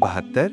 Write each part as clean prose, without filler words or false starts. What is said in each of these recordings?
72،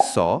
100،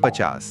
50۔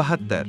72۔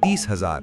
30,000،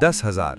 10,000،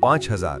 5,000۔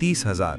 30,000۔